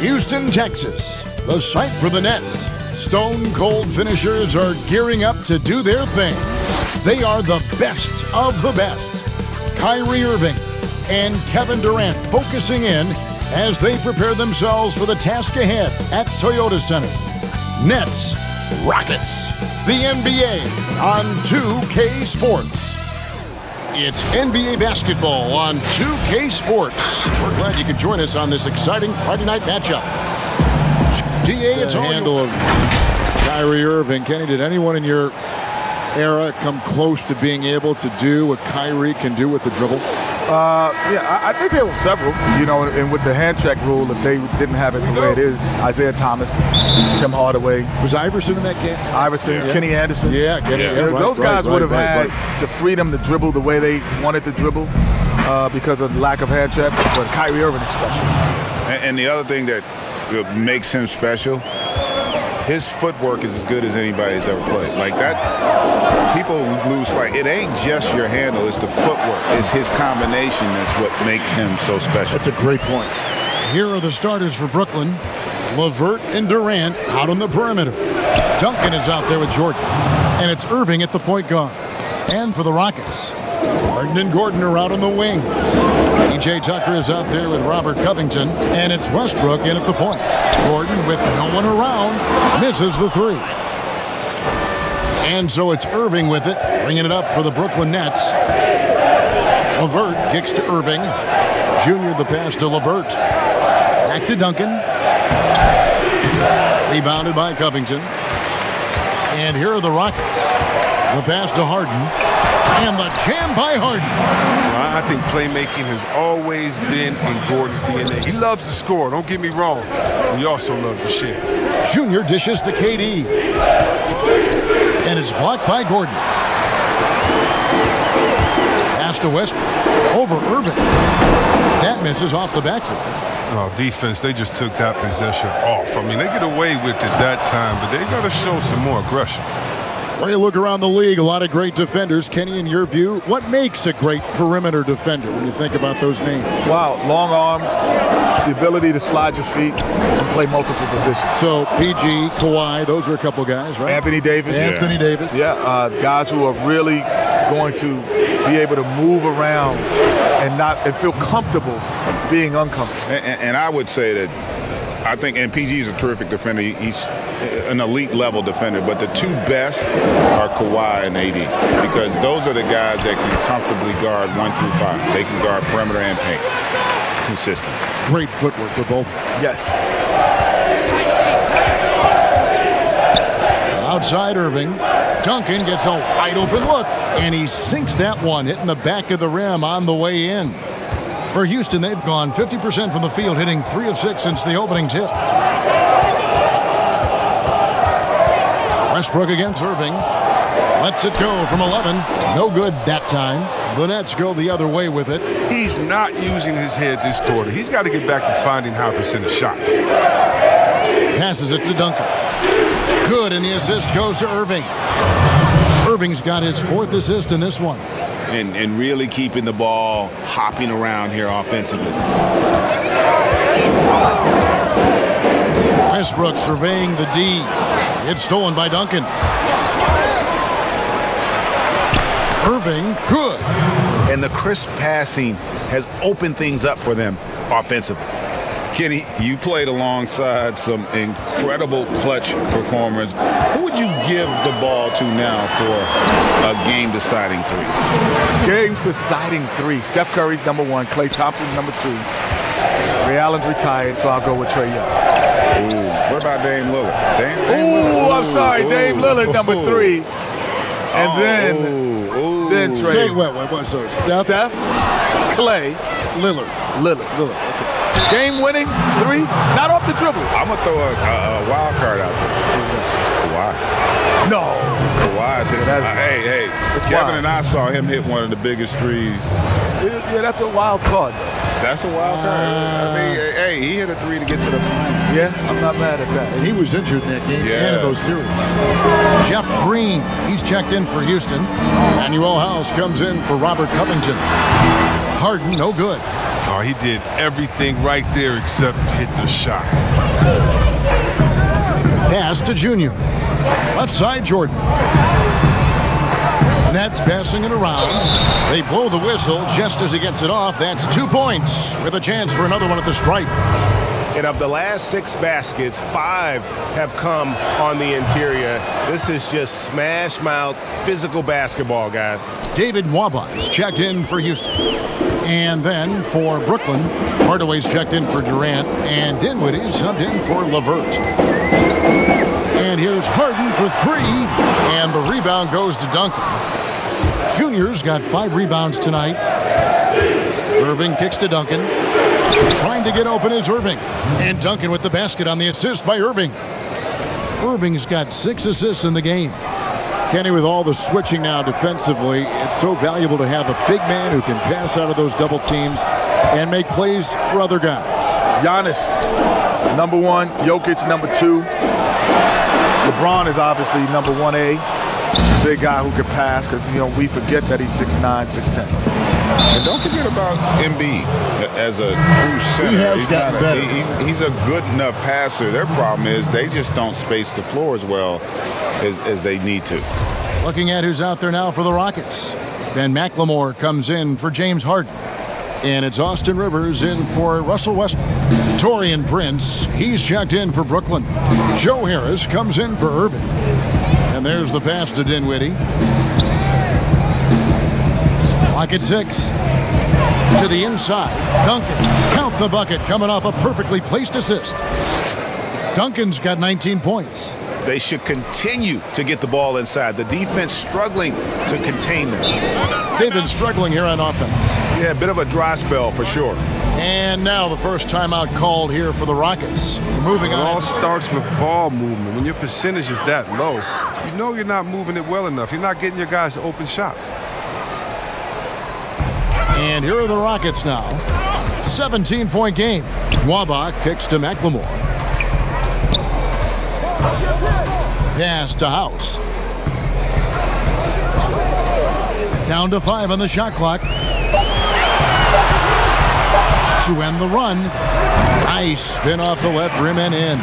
Houston, Texas, the site for the Nets. Stone-cold finishers are gearing up to do their thing. They are the best of the best. Kyrie Irving and Kevin Durant focusing in as they prepare themselves for the task ahead at Toyota Center. Nets, Rockets, the NBA on 2K Sports. It's NBA basketball on 2K Sports. We're glad you could join us on this exciting Friday night matchup. DA, it's a handle of Kyrie Irving. Kenny, did anyone in your era come close to being able to do what Kyrie can do with the dribble? Yeah, I think there were several, and with the hand check rule, if they didn't have it the way it is, Isaiah Thomas, Tim Hardaway. Was Iverson in that game? Iverson, yeah. Kenny Anderson. Yeah, Kenny. Yeah, right, those guys would have had the freedom to dribble the way they wanted to dribble because of the lack of hand check, but Kyrie Irving is special. And the other thing that makes him special, his footwork is as good as anybody's ever played. Like that, people lose sight. It ain't just your handle, it's the footwork. It's his combination that's what makes him so special. That's a great point. Here are the starters for Brooklyn. LeVert and Durant out on the perimeter. Duncan is out there with Jordan. And it's Irving at the point guard. And for the Rockets, Harden and Gordon are out on the wing. PJ Tucker is out there with Robert Covington. And it's Westbrook in at the point. Gordon, with no one around, misses the three. And so it's Irving with it, bringing it up for the Brooklyn Nets. LeVert kicks to Irving. Junior the pass to LeVert. Back to Duncan. Rebounded by Covington. And here are the Rockets. The pass to Harden. And the jam by Harden. I think playmaking has always been in Gordon's DNA. He loves to score, don't get me wrong. He also loves to share. Junior dishes to KD. And it's blocked by Gordon. Pass to Westbrook. Over Irving. That misses off the backboard. Oh, defense, they just took that possession off. I mean, they get away with it that time, but they got to show some more aggression. When you look around the league, a lot of great defenders. Kenny, in your view, what makes a great perimeter defender when you think about those names? Wow, long arms, the ability to slide your feet and play multiple positions. So PG, Kawhi, those are a couple guys, right? Anthony Davis. Anthony Davis. Yeah, guys who are really going to be able to move around and feel comfortable being uncomfortable. And I would say that I think, and PG is a terrific defender. He's an elite level defender, but the two best are Kawhi and AD because those are the guys that can comfortably guard 1 through 5. They can guard perimeter and paint. Consistent. Great footwork for both. Yes. Outside Irving. Duncan gets a wide open look, and he sinks that one, hitting the back of the rim on the way in. For Houston, they've gone 50% from the field, hitting 3 of 6 since the opening tip. Westbrook against Irving. Lets it go from 11. No good that time. The Nets go the other way with it. He's not using his head this quarter. He's got to get back to finding high percentage shots. Passes it to Duncan. Good, and the assist goes to Irving. Irving's got his 4th assist in this one. And really keeping the ball hopping around here offensively. Westbrook surveying the D. It's stolen by Duncan. Irving, good. And the crisp passing has opened things up for them offensively. Kenny, you played alongside some incredible clutch performers. Who would you give the ball to now for a game-deciding 3? Game-deciding 3. Steph Curry's number 1. Klay Thompson's number 2. Ray Allen's retired, so I'll go with Trae Young. Ooh, what about Dame Lillard? I'm sorry, Dame Lillard number 3. And then Trae. Say what? So Steph, Klay, Lillard. Okay. Game-winning 3, not off the dribble. I'm going to throw a wild card out there. Kawhi. No. Kawhi. Hey, Kevin wild. And I saw him hit one of the biggest threes. Yeah, that's a wild card. That's a wild card. I mean, hey, he hit a 3 to get to the final. Yeah, I'm not mad at that. And he was injured in that game and in those series. Jeff Green, he's checked in for Houston. Manuel House comes in for Robert Covington. Harden, no good. Oh, he did everything right there except hit the shot. Pass to Junior. Left side, Jordan. Nets passing it around. They blow the whistle just as he gets it off. That's 2 points with a chance for another one at the stripe. And of the last 6 baskets, 5 have come on the interior. This is just smash mouth physical basketball, guys. David Nwaba is checked in for Houston. And then for Brooklyn, Hardaway's checked in for Durant, and Dinwiddie subbed in for LeVert. And here's Harden for 3, and the rebound goes to Duncan. Junior's got 5 rebounds tonight. Irving kicks to Duncan. Trying to get open is Irving. And Duncan with the basket on the assist by Irving. Irving's got 6 assists in the game. Kenny, with all the switching now defensively, it's so valuable to have a big man who can pass out of those double teams and make plays for other guys. Giannis, number 1. Jokic, number 2. LeBron is obviously number 1A. Big guy who can pass because, we forget that he's 6'9", 6'10". And don't forget about Embiid as a true center. He has gotten better. He's a good enough passer. Their problem is they just don't space the floor as well as they need to. Looking at who's out there now for the Rockets. Ben McLemore comes in for James Harden. And it's Austin Rivers in for Russell Westbrook. Taurean Prince, he's checked in for Brooklyn. Joe Harris comes in for Irving. And there's the pass to Dinwiddie. Lock at 6. To the inside. Duncan. Count the bucket coming off a perfectly placed assist. Duncan's got 19 points. They should continue to get the ball inside. The defense struggling to contain them. They've been struggling here on offense. Yeah, a bit of a dry spell for sure. And now the first timeout called here for the Rockets. Moving It all on. starts with ball movement. When your percentage is that low, you know you're not moving it well enough. You're not getting your guys to open shots. And here are the Rockets now. 17-point game. Nwaba kicks to McLemore. Pass to House. Down to 5 on the shot clock. To end the run. Nice spin off the left rim and in.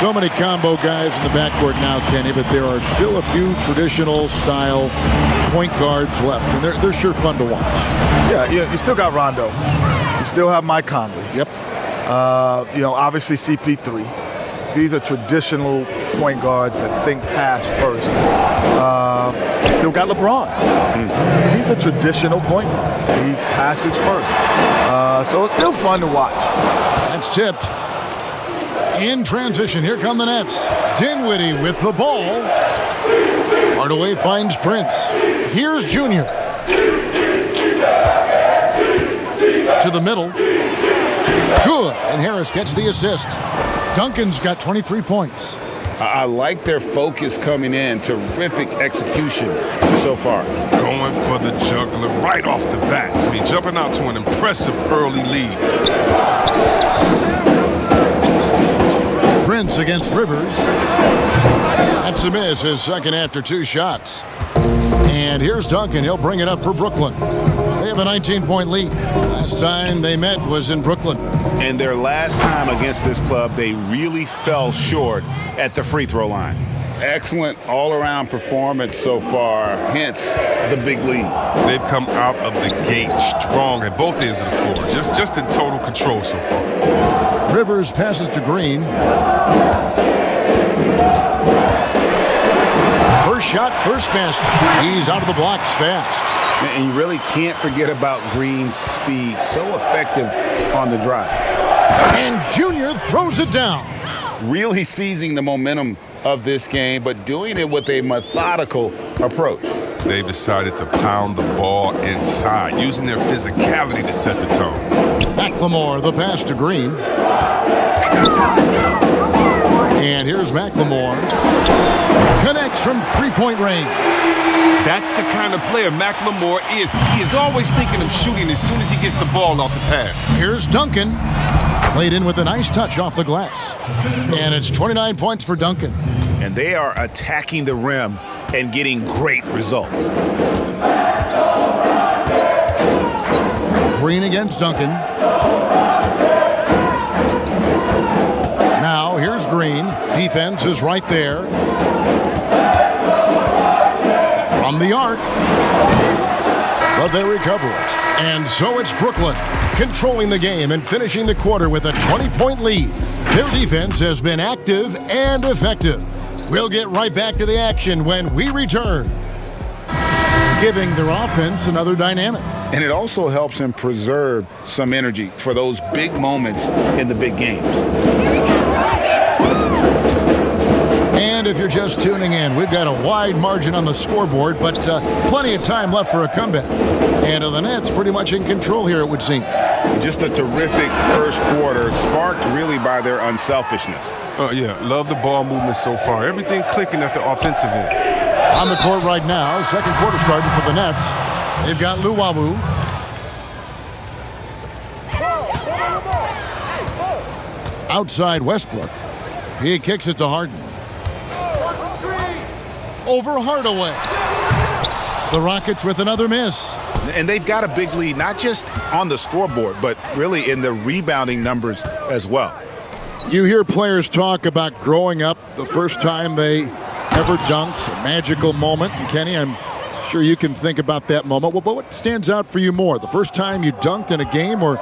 So many combo guys in the backcourt now, Kenny, but there are still a few traditional style point guards left, and they're sure fun to watch. Yeah, you still got Rondo. You still have Mike Conley. Yep. Obviously CP3. These are traditional point guards that think pass first. Still got LeBron. He's a traditional point guard. He passes first. So it's still fun to watch. That's tipped. In transition, here come the Nets. Dinwiddie with the ball. Hardaway finds Prince. Here's Junior. To the middle. Good. And Harris gets the assist. Duncan's got 23 points. I like their focus coming in. Terrific execution so far. Going for the juggler right off the bat. I mean, jumping out to an impressive early lead. Prince against Rivers. That's a miss, his second after 2 shots. And here's Duncan. He'll bring it up for Brooklyn. They have a 19-point lead. Last time they met was in Brooklyn. And their last time against this club, they really fell short at the free throw line. Excellent all-around performance so far, hence the big lead. They've come out of the gate strong at both ends of the floor, just in total control so far. Rivers passes to Green. First shot, first basket. He's out of the blocks fast. And you really can't forget about Green's speed. So effective on the drive. And Junior throws it down. Really seizing the momentum of this game, but doing it with a methodical approach. They've decided to pound the ball inside, using their physicality to set the tone. McLemore, the pass to Green. And here's McLemore. Connects from three-point range. That's the kind of player McLemore is. He is always thinking of shooting as soon as he gets the ball off the pass. Here's Duncan. Played in with a nice touch off the glass. And it's 29 points for Duncan. And they are attacking the rim and getting great results. Screen against Duncan. Now here's Green. Defense is right there. From the arc. But they recover it. And so it's Brooklyn controlling the game and finishing the quarter with a 20-point lead. Their defense has been active and effective. We'll get right back to the action when we return, giving their offense another dynamic. And it also helps him preserve some energy for those big moments in the big games. And if you're just tuning in, we've got a wide margin on the scoreboard, but plenty of time left for a comeback. And the Nets pretty much in control here, it would seem. Just a terrific first quarter, sparked really by their unselfishness. Oh, yeah. Love the ball movement so far. Everything clicking at the offensive end. On the court right now, second quarter starting for the Nets. They've got Luwawu. Outside Westbrook. He kicks it to Harden. Over Hardaway. The Rockets with another miss. And they've got a big lead, not just on the scoreboard, but really in the rebounding numbers as well. You hear players talk about growing up the first time they ever dunked, a magical moment. And Kenny, I'm sure you can think about that moment. Well, but what stands out for you more, the first time you dunked in a game or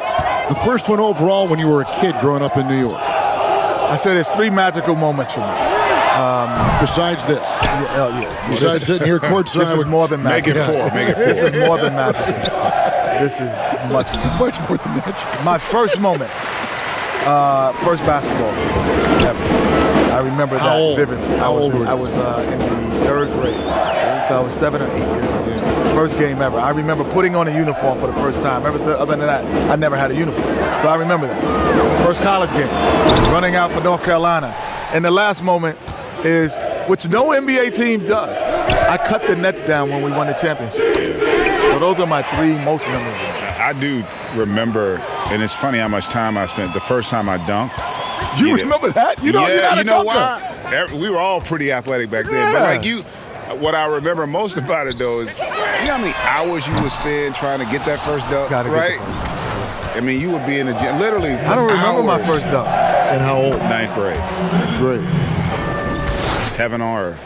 the first one overall when you were a kid growing up in New York? I said there's 3 magical moments for me. Besides this. Yeah. Besides sitting here courtside. This is more than magic. Make it 4. Make it 4. This is more than magic. This is much more than magic. My first moment, first basketball game ever. I remember that vividly. I was in the 3rd grade, so I was 7 or 8 years old. First game ever. I remember putting on a uniform for the first time. Other than that, I never had a uniform. So I remember that. First college game, running out for North Carolina. And the last moment is, which no NBA team does, I cut the Nets down when we won the championship. So those are my 3 most memorable. I do remember, and it's funny how much time I spent the first time I dunked. You remember that? You know why? We were all pretty athletic back then. But like you, what I remember most about it though is, you know how many hours you would spend trying to get that first dunk, right? I mean, you would be in the gym literally for I don't remember hours. my first dunk. And how old? 9th grade. That's right. Heaven on earth.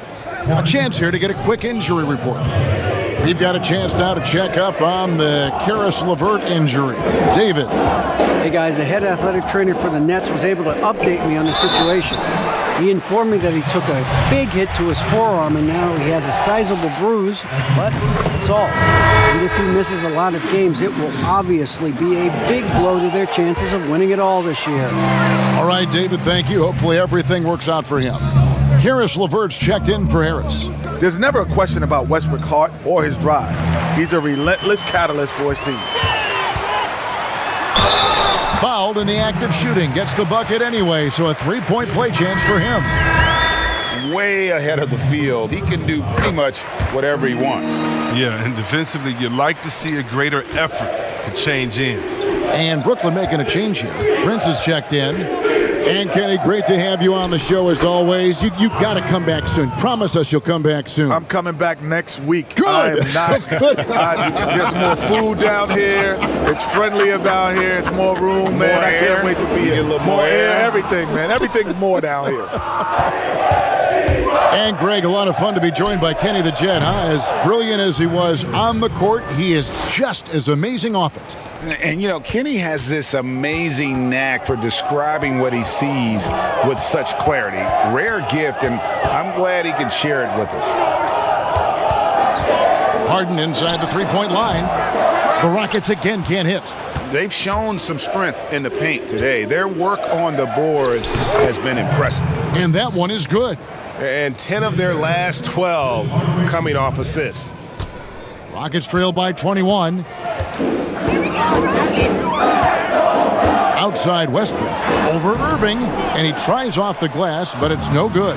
A chance here to get a quick injury report. We've got a chance now to check up on the Karis LeVert injury. David. Hey guys, the head athletic trainer for the Nets was able to update me on the situation. He informed me that he took a big hit to his forearm and now he has a sizable bruise, but that's all. And if he misses a lot of games, it will obviously be a big blow to their chances of winning it all this year. All right, David, thank you. Hopefully everything works out for him. Karis LeVert's checked in for Harris. There's never a question about Westbrook's heart or his drive. He's a relentless catalyst for his team. Fouled in the act of shooting. Gets the bucket anyway, so a 3-point play chance for him. Way ahead of the field. He can do pretty much whatever he wants. Yeah, and defensively, you'd like to see a greater effort to change ends. And Brooklyn making a change here. Prince is checked in. And Kenny, great to have you on the show as always. You got to come back soon. Promise us you'll come back soon. I'm coming back next week. Good. I am not. There's more food down here. It's friendlier down here. It's more room, man. I can't wait to be here. More air, everything, man. Everything's more down here. And Greg, a lot of fun to be joined by Kenny the Jet, huh? As brilliant as he was on the court, he is just as amazing off it. And, you know, Kenny has this amazing knack for describing what he sees with such clarity. Rare gift, and I'm glad he can share it with us. Harden inside the 3-point line. The Rockets again can't hit. They've shown some strength in the paint today. Their work on the boards has been impressive. And that one is good. And 10 of their last 12 coming off assists. Rockets trail by 21. Outside Westbrook, over Irving, and he tries off the glass, but it's no good.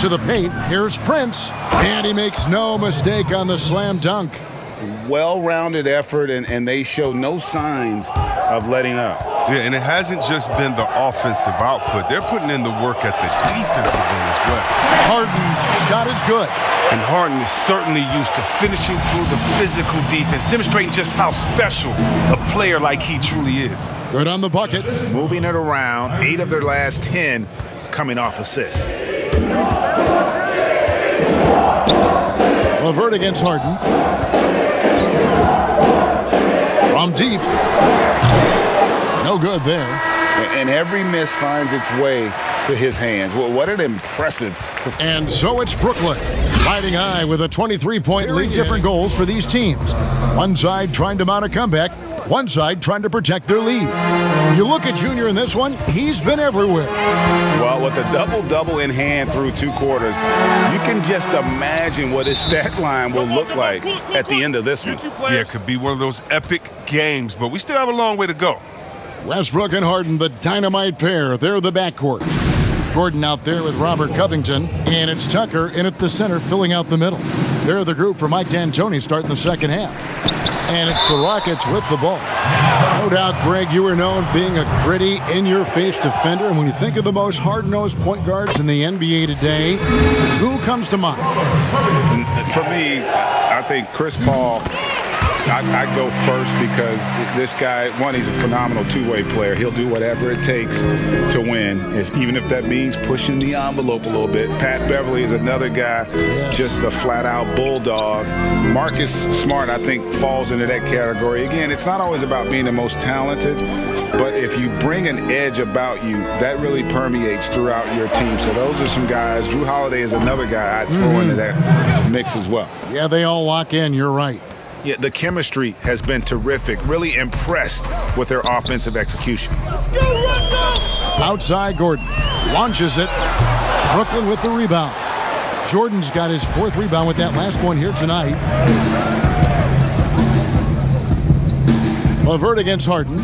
To the paint, here's Prince, and he makes no mistake on the slam dunk. Well-rounded effort, and they show no signs of letting up. Yeah, and it hasn't just been the offensive output. They're putting in the work at the defensive end as well. Harden's shot is good. And Harden is certainly used to finishing through the physical defense, demonstrating just how special a player like he truly is. Good on the bucket. Moving it around, 8 of their last 10 coming off assists. LeVert against Harden. From deep. No good there. And every miss finds its way to his hands. Well, what an impressive. And so it's Brooklyn, riding high with a 23-point lead. Different goals for these teams. One side trying to mount a comeback, one side trying to protect their lead. You look at Junior in this one, he's been everywhere. Well, with a double-double in hand through 2 quarters, you can just imagine what his stat line will look like at the end of this one. Yeah, it could be one of those epic games, but we still have a long way to go. Westbrook and Harden, the dynamite pair. They're the backcourt. Gordon out there with Robert Covington, and it's Tucker in at the center filling out the middle. They're the group for Mike D'Antoni starting the second half. And it's the Rockets with the ball. No doubt, Greg, you were known being a gritty, in-your-face defender, and when you think of the most hard-nosed point guards in the NBA today, who comes to mind? For me, I think Chris Paul. I go first because this guy, one, he's a phenomenal two-way player. He'll do whatever it takes to win, even if that means pushing the envelope a little bit. Pat Beverly is another guy, just a flat-out bulldog. Marcus Smart, I think, falls into that category. Again, it's not always about being the most talented, but if you bring an edge about you, that really permeates throughout your team. So those are some guys. Drew Holiday is another guy I'd throw into that mix as well. Yeah, they all lock in. You're right. Yeah, the chemistry has been terrific. Really impressed with their offensive execution. Outside, Gordon launches it. Brooklyn with the rebound. Jordan's got his 4th rebound with that last one here tonight. LeVert against Harden.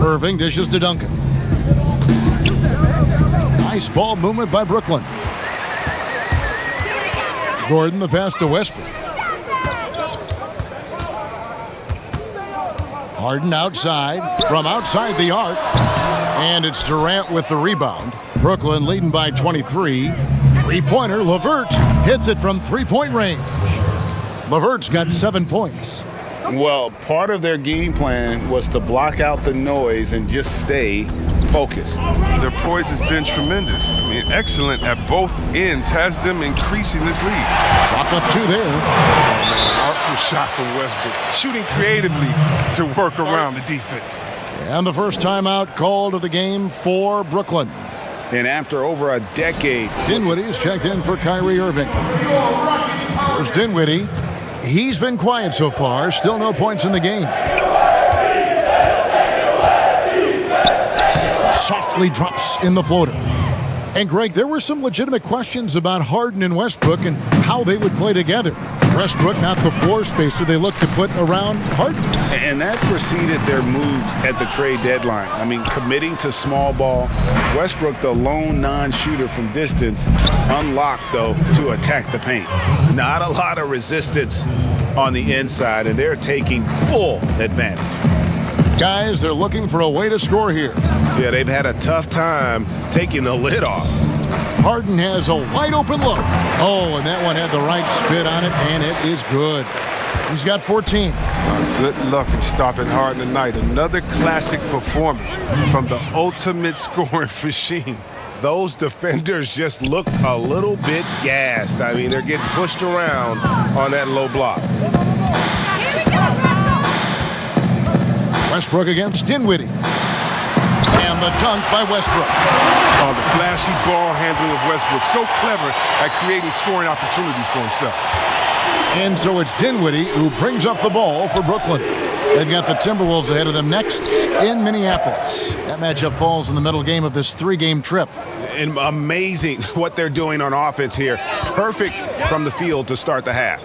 Irving dishes to Duncan. Nice ball movement by Brooklyn. Gordon the pass to Westbrook. Harden outside, from outside the arc, and it's Durant with the rebound. Brooklyn leading by 23. Three-pointer, LeVert hits it from three-point range. LeVert's got 7 points. Well, part of their game plan was to block out the noise and just stay focused. Their poise has been tremendous. I mean, excellent at both ends, has them increasing this lead. Shot up 2 there. Oh, man, an artful shot from Westbrook. Shooting creatively to work around the defense. And the first timeout called of the game for Brooklyn. And after over a decade, Dinwiddie's checked in for Kyrie Irving. There's Dinwiddie. He's been quiet so far. Still no points in the game. Softly drops in the floater. And Greg, there were some legitimate questions about Harden and Westbrook and how they would play together. Westbrook not the floor spacer they look to put around Harden. And that preceded their moves at the trade deadline. I mean, committing to small ball. Westbrook, the lone non-shooter from distance, unlocked, though, to attack the paint. Not a lot of resistance on the inside, and they're taking full advantage. Guys, they're looking for a way to score here. Yeah, they've had a tough time taking the lid off. Harden has a wide open look. Oh, and that one had the right spit on it, and it is good. He's got 14. Good luck in stopping Harden tonight. Another classic performance from the ultimate scoring machine. Those defenders just look a little bit gassed. I mean, they're getting pushed around on that low block. Westbrook against Dinwiddie. And the dunk by Westbrook. Oh, the flashy ball handling of Westbrook. So clever at creating scoring opportunities for himself. And so it's Dinwiddie who brings up the ball for Brooklyn. They've got the Timberwolves ahead of them next in Minneapolis. That matchup falls in the middle game of this 3-game trip. And amazing what they're doing on offense here. Perfect from the field to start the half.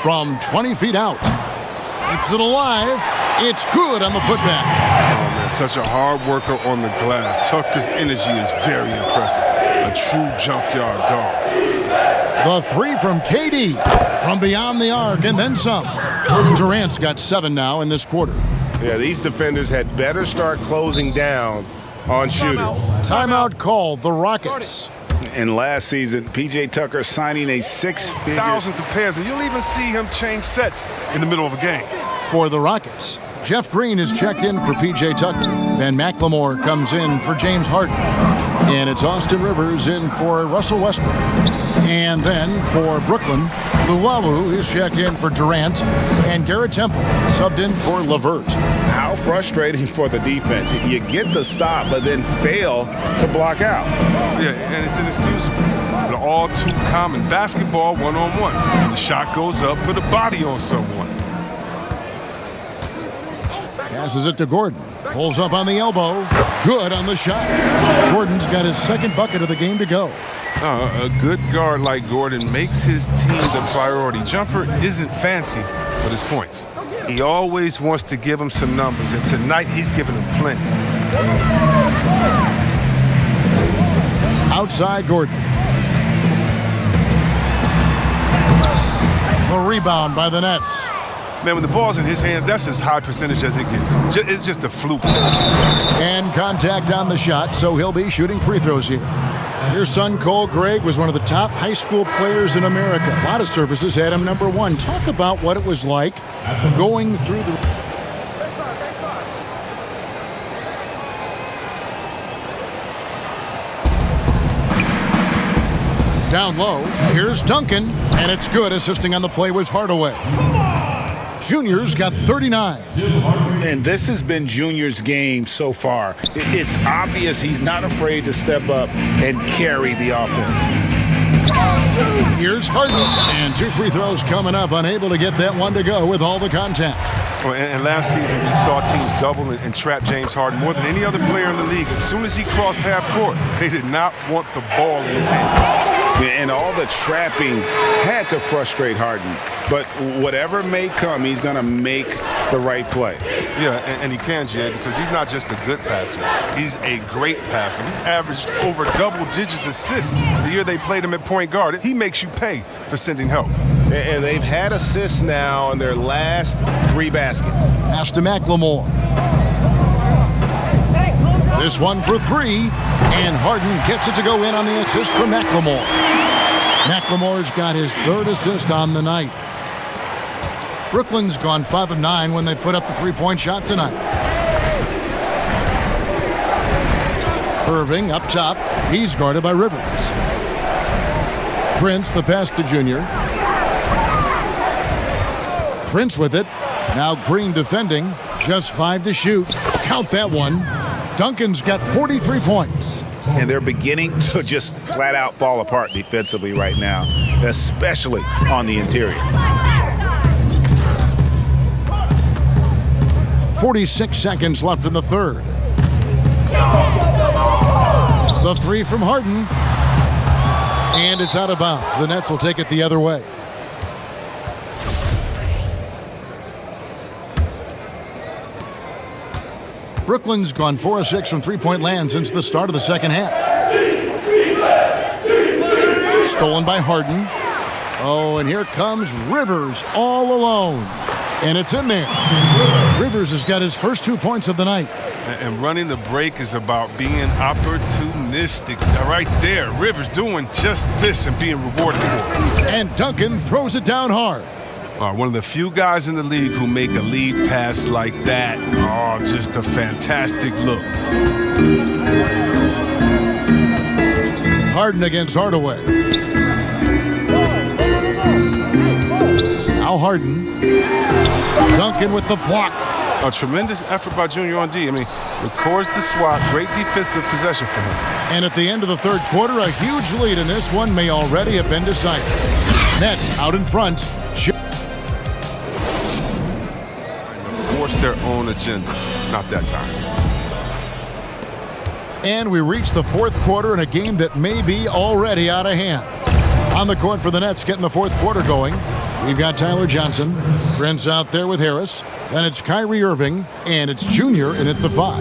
From 20 feet out. Keeps it alive. It's good on the putback. Oh, man, such a hard worker on the glass. Tucker's energy is very impressive. A true junkyard dog. The three from KD from beyond the arc and then some. Durant's got 7 now in this quarter. Yeah, these defenders had better start closing down on shooting. Timeout called the Rockets. And last season, P.J. Tucker signing a 6-figure. Thousands of pairs, and you'll even see him change sets in the middle of a game. For the Rockets, Jeff Green is checked in for P.J. Tucker. Then McLemore comes in for James Harden. And it's Austin Rivers in for Russell Westbrook. And then for Brooklyn, Luwawu is checked in for Durant. And Garrett Temple subbed in for LeVert. How frustrating for the defense. You get the stop, but then fail to block out. Yeah, and it's inexcusable. But all too common. Basketball one-on-one. When the shot goes up, put a body on someone. Passes it to Gordon. Pulls up on the elbow. Good on the shot. Gordon's got his second bucket of the game to go. A good guard like Gordon makes his team the priority. Jumper isn't fancy, but his points. He always wants to give him some numbers, and tonight he's giving him plenty. Outside Gordon. The rebound by the Nets. Man, when the ball's in his hands, that's as high percentage as it gets. It's just a fluke. And contact on the shot, so he'll be shooting free throws here. Your son, Cole Gregg, was one of the top high school players in America. A lot of services had him #1. Talk about what it was like going through the... Down low, here's Duncan, and it's good. Assisting on the play was Hardaway. Junior's got 39. And this has been Junior's game so far. It's obvious he's not afraid to step up and carry the offense. Here's Harden, and 2 free throws coming up, unable to get that one to go with all the contact. Well, and last season, we saw teams double and trap James Harden more than any other player in the league. As soon as he crossed half court, they did not want the ball in his hands. And all the trapping had to frustrate Harden. But whatever may come, he's going to make the right play. Yeah, and he can, Jay, because he's not just a good passer. He's a great passer. He averaged over double-digit assists the year they played him at point guard. He makes you pay for sending help. And they've had assists now in their last 3 baskets. Pass to McLemore. This one for 3, and Harden gets it to go in on the assist for McLemore. McLemore's got his 3rd assist on the night. Brooklyn's gone 5 of 9 when they put up the 3-point shot tonight. Irving up top. He's guarded by Rivers. Prince, the pass to Junior. Prince with it. Now Green defending. Just 5 to shoot. Count that one. Duncan's got 43 points. And they're beginning to just flat out fall apart defensively right now, especially on the interior. 46 seconds left in the 3rd. The 3 from Harden. And it's out of bounds. The Nets will take it the other way. Brooklyn's gone 4 of 6 from 3-point land since the start of the second half. Stolen by Harden. Oh, and here comes Rivers all alone. And it's in there. Rivers has got his first 2 points of the night. And running the break is about being opportunistic. Right there, Rivers doing just this and being rewarded for it. And Duncan throws it down hard. One of the few guys in the league who make a lead pass like that. Oh, just a fantastic look. Harden against Hardaway. Now Harden. Duncan with the block. A tremendous effort by Junior on D. I mean, records the swat. Great defensive possession for him. And at the end of the 3rd quarter, a huge lead in this one may already have been decided. Nets out in front. Force their own agenda. Not that time. And we reach the 4th quarter in a game that may be already out of hand. On the court for the Nets, getting the 4th quarter going. We've got Tyler Johnson. Prince out there with Harris. Then it's Kyrie Irving, and it's Junior in at the 5.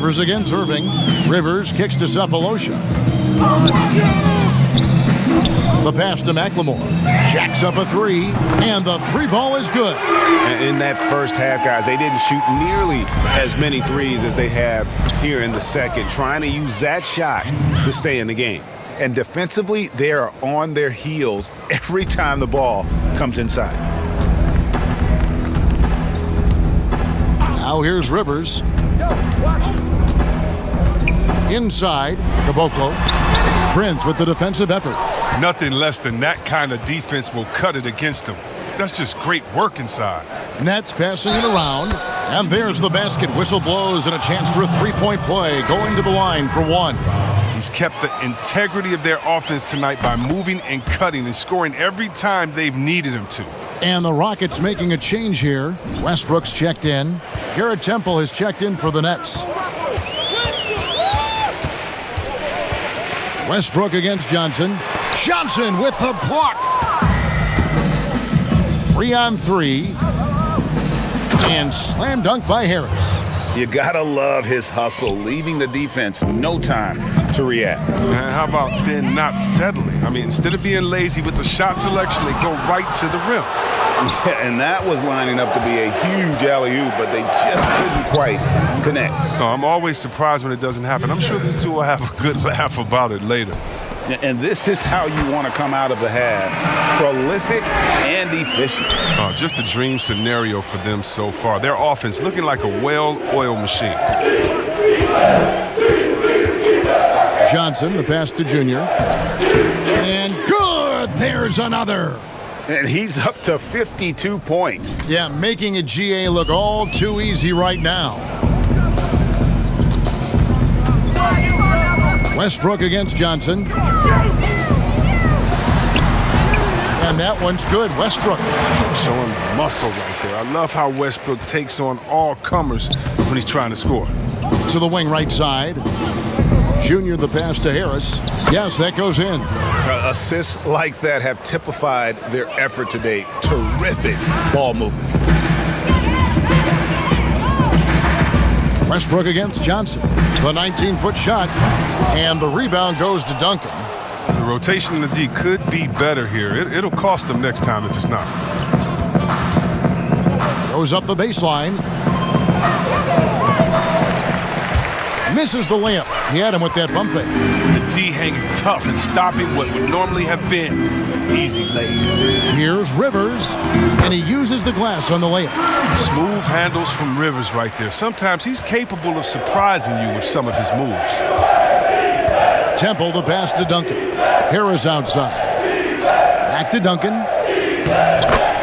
Rivers against Irving. Rivers kicks to Cephalosha. The pass to McLemore. Jacks up a three, and the three ball is good. In that first half, guys, they didn't shoot nearly as many threes as they have here in the second, trying to use that shot to stay in the game. And defensively, they are on their heels every time the ball comes inside. Now here's Rivers. Inside, Caboclo. Prince with the defensive effort. Nothing less than that kind of defense will cut it against them. That's just great work inside. Nets passing it around. And there's the basket. Whistle blows and a chance for a three-point play. Going to the line for one. He's kept the integrity of their offense tonight by moving and cutting and scoring every time they've needed him to. And the Rockets making a change here. Westbrook's checked in. Garrett Temple has checked in for the Nets. Westbrook against Johnson. Johnson with the block. 3-on-3. And slam dunk by Harris. You gotta love his hustle, leaving the defense no time to react. And how about then not settling? I mean, instead of being lazy with the shot selection, they go right to the rim. Yeah, and that was lining up to be a huge alley-oop, but they just couldn't quite connect. No, I'm always surprised when it doesn't happen. I'm sure these two will have a good laugh about it later. And this is how you want to come out of the half. Prolific and efficient. Just a dream scenario for them so far. Their offense looking like a well-oiled machine. Johnson, the pass to Junior. And good! There's another. And he's up to 52 points. Yeah, making a GA look all too easy right now. Westbrook against Johnson. And that one's good. Westbrook. Showing muscle right there. I love how Westbrook takes on all comers when he's trying to score. To the wing right side. Junior, the pass to Harris. Yes, that goes in. Assists like that have typified their effort today. Terrific ball movement. Westbrook against Johnson. The 19-foot shot. And the rebound goes to Duncan. The rotation in the D could be better here. It'll cost them next time if it's not. Goes up the baseline. Misses the layup. He had him with that bump fake. The D hanging tough and stopping what would normally have been easy layup. Here's Rivers, and he uses the glass on the layup. Smooth handles from Rivers right there. Sometimes he's capable of surprising you with some of his moves. Temple, the pass to Duncan. Harris outside. Back to Duncan.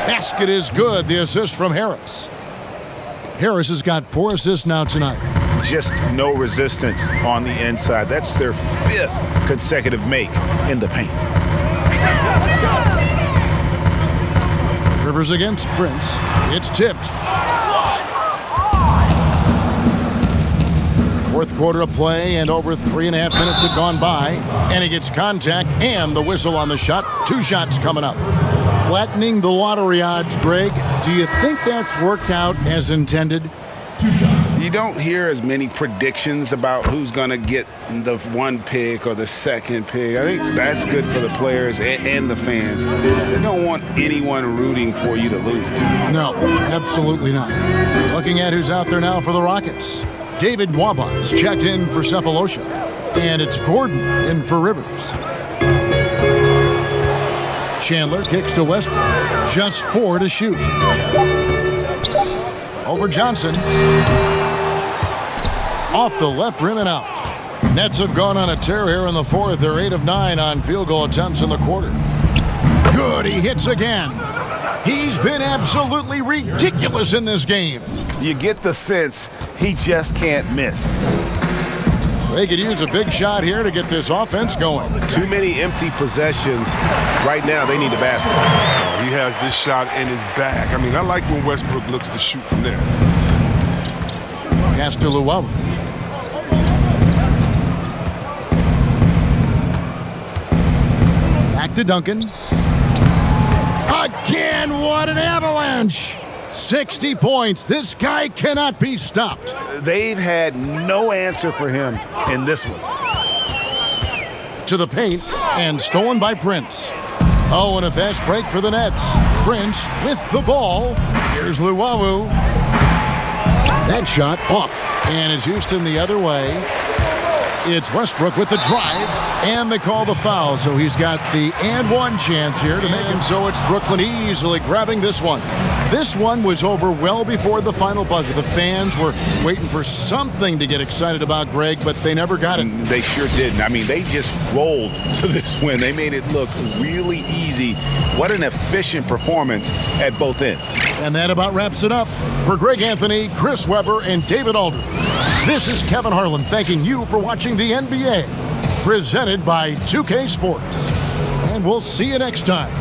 Basket is good. The assist from Harris. Harris has got 4 assists now tonight. Just no resistance on the inside. That's their 5th consecutive make in the paint. Rivers against Prince. It's tipped. 4th quarter of play, and over 3.5 minutes have gone by. And he gets contact and the whistle on the shot. 2 shots coming up. Flattening the lottery odds, Greg. Do you think that's worked out as intended? You don't hear as many predictions about who's going to get the 1 pick or the 2nd pick. I think that's good for the players and the fans. You don't want anyone rooting for you to lose. No, absolutely not. Looking at who's out there now for the Rockets. David Nwaba checked in for Cephalosha. And it's Gordon in for Rivers. Chandler kicks to Westbrook. Just 4 to shoot. Over Johnson. Off the left rim and out. Nets have gone on a tear here in the 4th. They're 8 of 9 on field goal attempts in the quarter. Good, he hits again. He's been absolutely ridiculous in this game. You get the sense he just can't miss. They could use a big shot here to get this offense going. Too many empty possessions. Right now, they need a basket. He has this shot in his bag. I mean, I like when Westbrook looks to shoot from there. Pass to Llewellyn. Back to Duncan. Again, what an avalanche! 60 points. This guy cannot be stopped. They've had no answer for him in this one. To the paint and stolen by Prince. Oh, and a fast break for the Nets. Prince with the ball. Here's Luwawu. That shot off. And it's Houston the other way. It's Westbrook with the drive, and they call the foul. So he's got the and one chance here to make him. So it's Brooklyn easily grabbing this one. This one was over well before the final buzzer. The fans were waiting for something to get excited about, Greg, but they never got it. They sure didn't. I mean, they just rolled to this win. They made it look really easy. What an efficient performance at both ends. And that about wraps it up. For Greg Anthony, Chris Webber, and David Aldridge, this is Kevin Harlan thanking you for watching the NBA, presented by 2K Sports. And we'll see you next time.